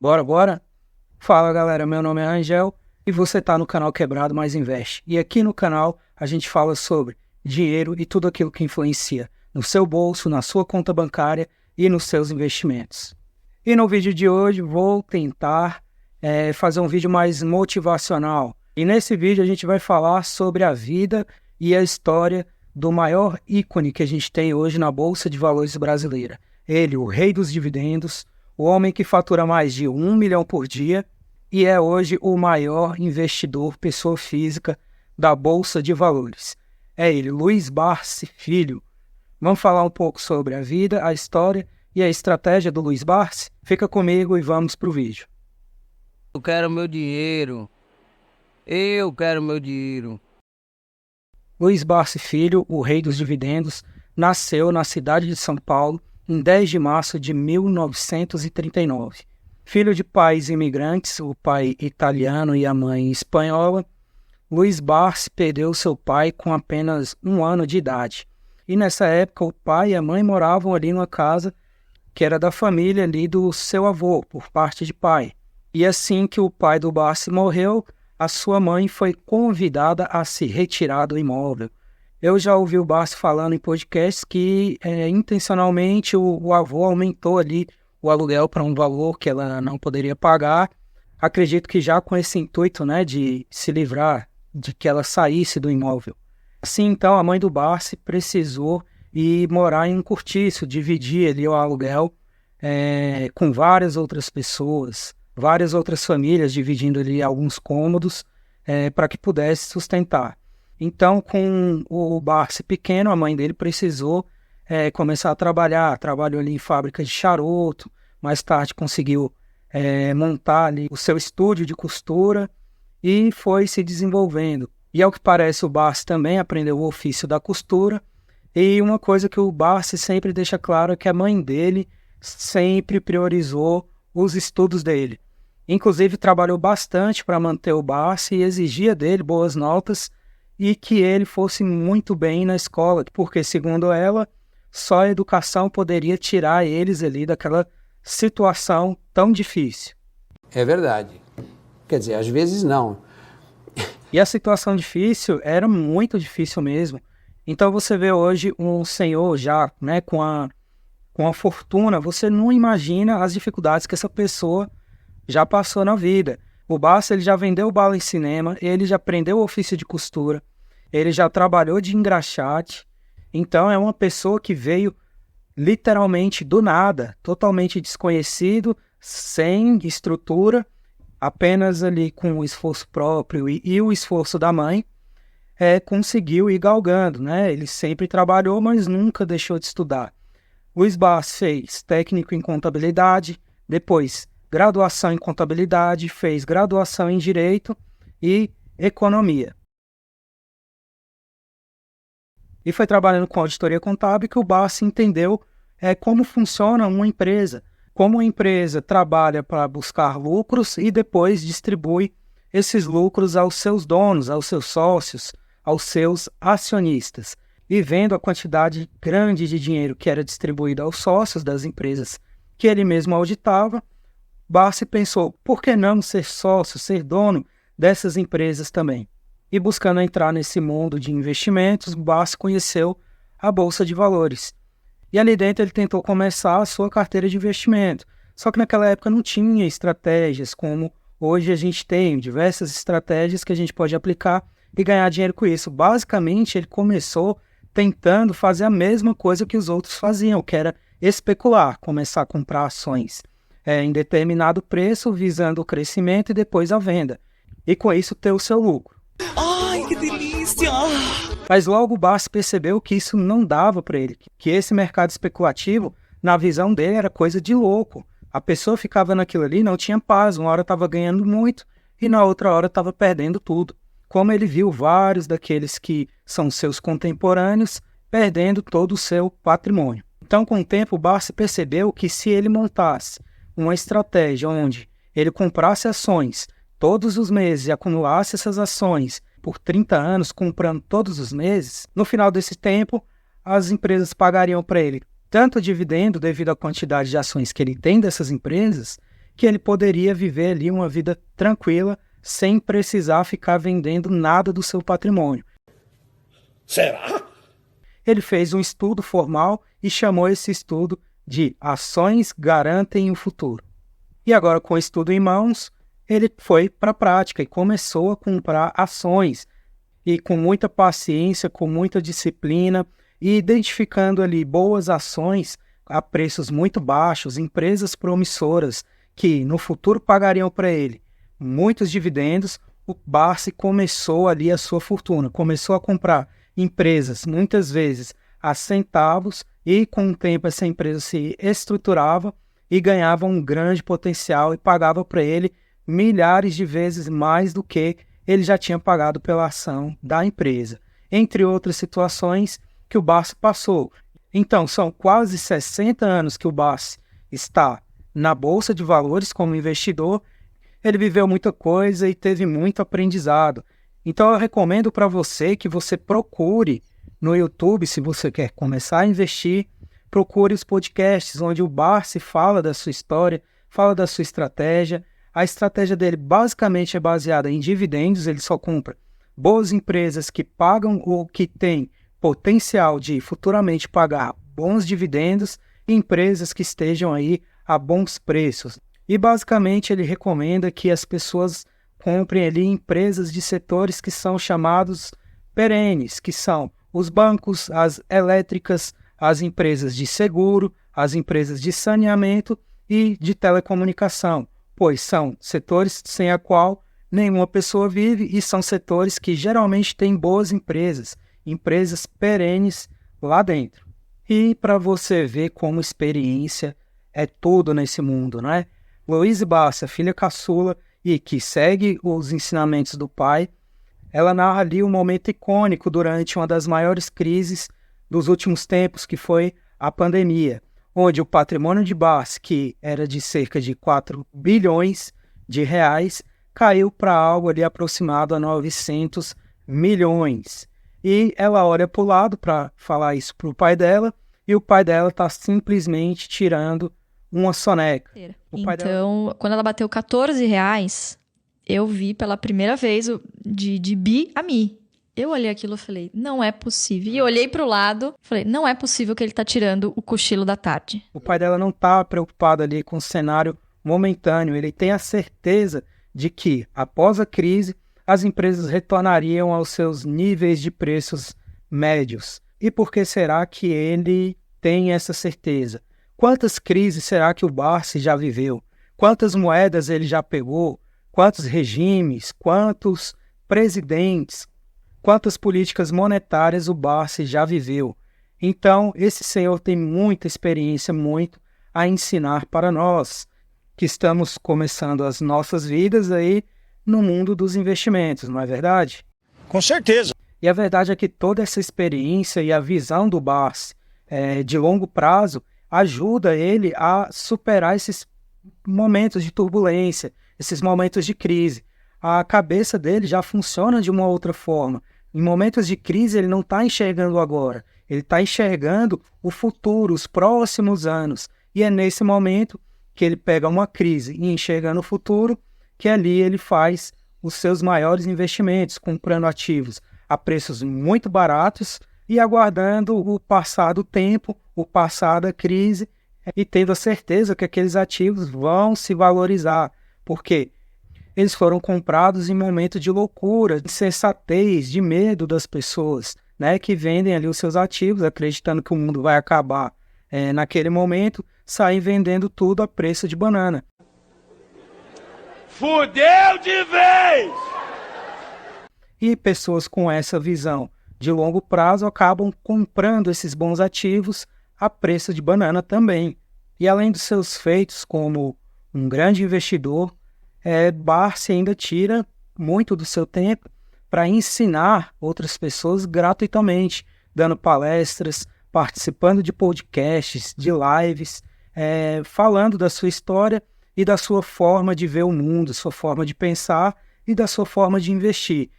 Bora, bora? Fala galera, meu nome é Angel e você está no canal Quebrado Mais Investe. E aqui no canal a gente fala sobre dinheiro e tudo aquilo que influencia no seu bolso, na sua conta bancária e nos seus investimentos. E no vídeo de hoje vou tentar fazer um vídeo mais motivacional. E nesse vídeo a gente vai falar sobre a vida e a história do maior ícone que a gente tem hoje na Bolsa de Valores brasileira. Ele, o rei dos dividendos, o homem que fatura mais de 1 milhão por dia e é hoje o maior investidor, pessoa física, da Bolsa de Valores. É ele, Luiz Barsi Filho. Vamos falar um pouco sobre a vida, a história e a estratégia do Luiz Barsi? Fica comigo e vamos para o vídeo. Eu quero meu dinheiro. Eu quero meu dinheiro. Luiz Barsi Filho, o rei dos dividendos, nasceu na cidade de São Paulo em 10 de março de 1939. Filho de pais imigrantes, o pai italiano e a mãe espanhola, Luiz Barsi perdeu seu pai com apenas 1 ano de idade. E nessa época o pai e a mãe moravam ali numa casa que era da família ali do seu avô, por parte de pai. E assim que o pai do Barsi morreu, a sua mãe foi convidada a se retirar do imóvel. Eu já ouvi o Barsi falando em podcasts que intencionalmente o avô aumentou ali o aluguel para um valor que ela não poderia pagar. Acredito que já com esse intuito, né, de se livrar, de que ela saísse do imóvel. Assim, então, a mãe do Barsi precisou ir morar em um cortiço, dividir ali o aluguel com várias outras pessoas, várias outras famílias dividindo ali alguns cômodos para que pudesse sustentar. Então, com o Barsi pequeno, a mãe dele precisou começar a trabalhar. Trabalhou ali em fábrica de charuto, mais tarde conseguiu montar ali o seu estúdio de costura e foi se desenvolvendo. E ao que parece, o Barsi também aprendeu o ofício da costura. E uma coisa que o Barsi sempre deixa claro é que a mãe dele sempre priorizou os estudos dele. Inclusive, trabalhou bastante para manter o Barsi e exigia dele boas notas e que ele fosse muito bem na escola, porque, segundo ela, só a educação poderia tirar eles ali daquela situação tão difícil. É verdade. Quer dizer, às vezes não. E a situação difícil era muito difícil mesmo. Então você vê hoje um senhor já, né, com a fortuna, você não imagina as dificuldades que essa pessoa já passou na vida. O Barsi, ele já vendeu bala em cinema, ele já aprendeu o ofício de costura, ele já trabalhou de engraxate. Então é uma pessoa que veio literalmente do nada, totalmente desconhecido, sem estrutura, apenas ali com o esforço próprio e o esforço da mãe, conseguiu ir galgando, né? Ele sempre trabalhou, mas nunca deixou de estudar. Luiz Barsi fez técnico em contabilidade, depois graduação em contabilidade, fez graduação em direito e economia. E foi trabalhando com auditoria contábil que o Barsi entendeu como funciona uma empresa, como a empresa trabalha para buscar lucros e depois distribui esses lucros aos seus donos, aos seus sócios, aos seus acionistas. E vendo a quantidade grande de dinheiro que era distribuído aos sócios das empresas que ele mesmo auditava, Barsi pensou, por que não ser sócio, ser dono dessas empresas também? E buscando entrar nesse mundo de investimentos, Barsi conheceu a Bolsa de Valores. E ali dentro ele tentou começar a sua carteira de investimento. Só que naquela época não tinha estratégias como hoje a gente tem, diversas estratégias que a gente pode aplicar e ganhar dinheiro com isso. Basicamente ele começou tentando fazer a mesma coisa que os outros faziam, que era especular, começar a comprar ações em determinado preço, visando o crescimento e depois a venda. E com isso ter o seu lucro. Ai, que delícia! Mas logo o Barsi percebeu que isso não dava para ele, que esse mercado especulativo, na visão dele, era coisa de louco. A pessoa ficava naquilo ali, não tinha paz, uma hora estava ganhando muito e na outra hora estava perdendo tudo. Como ele viu vários daqueles que são seus contemporâneos perdendo todo o seu patrimônio. Então, com o tempo, o Barsi percebeu que se ele montasse uma estratégia onde ele comprasse ações todos os meses e acumulasse essas ações por 30 anos, comprando todos os meses, no final desse tempo, as empresas pagariam para ele tanto dividendo devido à quantidade de ações que ele tem dessas empresas, que ele poderia viver ali uma vida tranquila, sem precisar ficar vendendo nada do seu patrimônio. Será? Ele fez um estudo formal e chamou esse estudo de Ações Garantem o Futuro. E agora, com o estudo em mãos, ele foi para a prática e começou a comprar ações. E com muita paciência, com muita disciplina, e identificando ali boas ações a preços muito baixos, empresas promissoras que no futuro pagariam para ele muitos dividendos, o Barsi começou ali a sua fortuna, começou a comprar empresas muitas vezes a centavos e com o tempo essa empresa se estruturava e ganhava um grande potencial e pagava para ele milhares de vezes mais do que ele já tinha pagado pela ação da empresa, entre outras situações que o Barsi passou. Então, são quase 60 anos que o Barsi está na Bolsa de Valores como investidor. Ele viveu muita coisa e teve muito aprendizado. Então, eu recomendo para você que você procure no YouTube, se você quer começar a investir, procure os podcasts onde o Barsi fala da sua história, fala da sua estratégia. A estratégia dele basicamente é baseada em dividendos, ele só compra boas empresas que pagam ou que têm potencial de futuramente pagar bons dividendos e empresas que estejam aí a bons preços. E basicamente ele recomenda que as pessoas comprem ali empresas de setores que são chamados perenes, que são os bancos, as elétricas, as empresas de seguro, as empresas de saneamento e de telecomunicação, pois são setores sem a qual nenhuma pessoa vive e são setores que geralmente têm boas empresas perenes lá dentro. E para você ver como experiência é tudo nesse mundo, não é? Louise Barsi, a filha caçula e que segue os ensinamentos do pai, ela narra ali um momento icônico durante uma das maiores crises dos últimos tempos, que foi a pandemia, onde o patrimônio de Barsi, que era de cerca de 4 bilhões de reais, caiu para algo ali aproximado a 900 milhões. E ela olha para o lado para falar isso para o pai dela, e o pai dela está simplesmente tirando uma soneca. Então, quando ela bateu R$14, eu vi pela primeira vez de bi a mi. Eu olhei aquilo e falei, não é possível. E eu olhei para o lado e falei, não é possível que ele está tirando o cochilo da tarde. O pai dela não está preocupado ali com o cenário momentâneo. Ele tem a certeza de que, após a crise, as empresas retornariam aos seus níveis de preços médios. E por que será que ele tem essa certeza? Quantas crises será que o Barsi já viveu? Quantas moedas ele já pegou? Quantos regimes? Quantos presidentes? Quantas políticas monetárias o Barsi já viveu? Então, esse senhor tem muita experiência, muito a ensinar para nós, que estamos começando as nossas vidas aí no mundo dos investimentos, não é verdade? Com certeza. E a verdade é que toda essa experiência e a visão do Barsi de longo prazo ajuda ele a superar esses momentos de turbulência, esses momentos de crise. A cabeça dele já funciona de uma outra forma. Em momentos de crise ele não está enxergando agora, ele está enxergando o futuro, os próximos anos. E é nesse momento que ele pega uma crise e enxergando o futuro, que ali ele faz os seus maiores investimentos, comprando ativos a preços muito baratos e aguardando o passar do tempo, o passar da crise e tendo a certeza que aqueles ativos vão se valorizar, porque eles foram comprados em momento de loucura, de insensatez, de medo das pessoas, né, que vendem ali os seus ativos, acreditando que o mundo vai acabar naquele momento, saem vendendo tudo a preço de banana. Fudeu de vez! E pessoas com essa visão de longo prazo acabam comprando esses bons ativos a preço de banana também. E além dos seus feitos como um grande investidor, Barsi ainda tira muito do seu tempo para ensinar outras pessoas gratuitamente, dando palestras, participando de podcasts, de lives, falando da sua história e da sua forma de ver o mundo, sua forma de pensar e da sua forma de investir.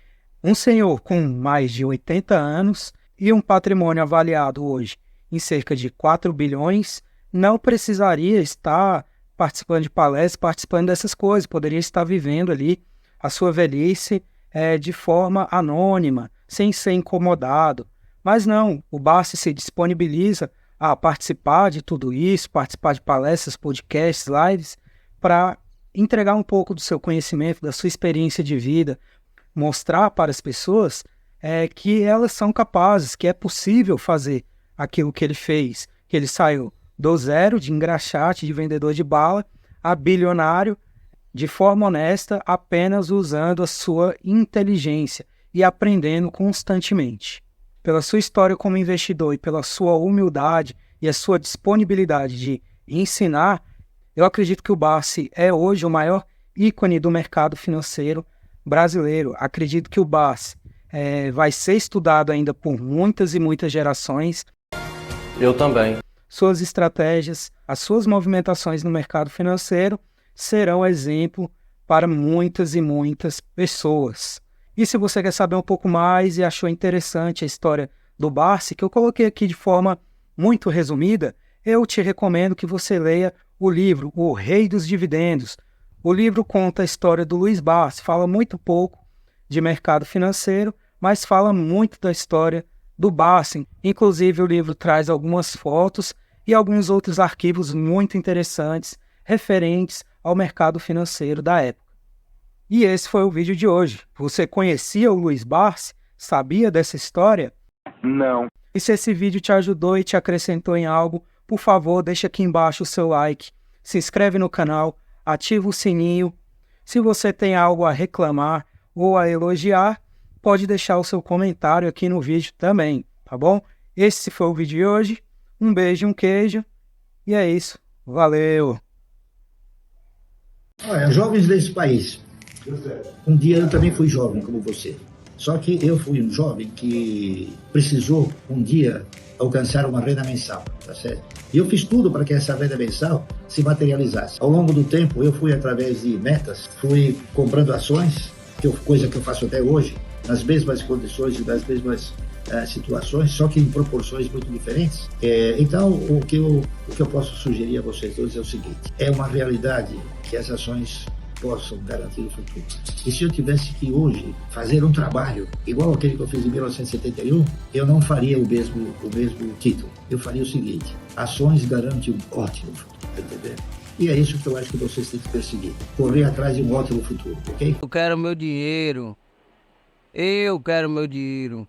Um senhor com mais de 80 anos e um patrimônio avaliado hoje em cerca de 4 bilhões não precisaria estar participando de palestras, participando dessas coisas, poderia estar vivendo ali a sua velhice de forma anônima, sem ser incomodado. Mas não, o Barsi se disponibiliza a participar de tudo isso, participar de palestras, podcasts, lives, para entregar um pouco do seu conhecimento, da sua experiência de vida, mostrar para as pessoas que elas são capazes, que é possível fazer aquilo que ele fez, que ele saiu do zero, de engraxate, de vendedor de bala, a bilionário, de forma honesta, apenas usando a sua inteligência e aprendendo constantemente. Pela sua história como investidor e pela sua humildade e a sua disponibilidade de ensinar, eu acredito que o Barsi é hoje o maior ícone do mercado financeiro brasileiro. Acredito que o Barsi vai ser estudado ainda por muitas e muitas gerações. Eu também. Suas estratégias, as suas movimentações no mercado financeiro serão exemplo para muitas e muitas pessoas. E se você quer saber um pouco mais e achou interessante a história do Barsi, que eu coloquei aqui de forma muito resumida, eu te recomendo que você leia o livro O Rei dos Dividendos. O livro conta a história do Luiz Barsi, fala muito pouco de mercado financeiro, mas fala muito da história do Barsi. Inclusive, o livro traz algumas fotos e alguns outros arquivos muito interessantes referentes ao mercado financeiro da época. E esse foi o vídeo de hoje. Você conhecia o Luiz Barsi? Sabia dessa história? Não. E se esse vídeo te ajudou e te acrescentou em algo, por favor, deixa aqui embaixo o seu like, se inscreve no canal, ativa o sininho. Se você tem algo a reclamar ou a elogiar, pode deixar o seu comentário aqui no vídeo também, tá bom? Esse foi o vídeo de hoje. Um beijo e um queijo. E é isso. Valeu! Olha, jovens desse país. Um dia eu também fui jovem como você. Só que eu fui um jovem que precisou um dia alcançar uma renda mensal, tá certo? E eu fiz tudo para que essa renda mensal se materializasse. Ao longo do tempo eu fui através de metas, fui comprando ações, coisa que eu faço até hoje, nas mesmas condições e nas mesmas situações, só que em proporções muito diferentes. Então, o que eu posso sugerir a vocês todos é o seguinte: é uma realidade que as ações possam garantir o futuro. E se eu tivesse que hoje fazer um trabalho igual aquele que eu fiz em 1971, eu não faria o mesmo título. Eu faria o seguinte: ações garantem um ótimo futuro, tá entendendo? E é isso que eu acho que vocês têm que perseguir. Correr atrás de um ótimo futuro, ok? Eu quero meu dinheiro. Eu quero meu dinheiro.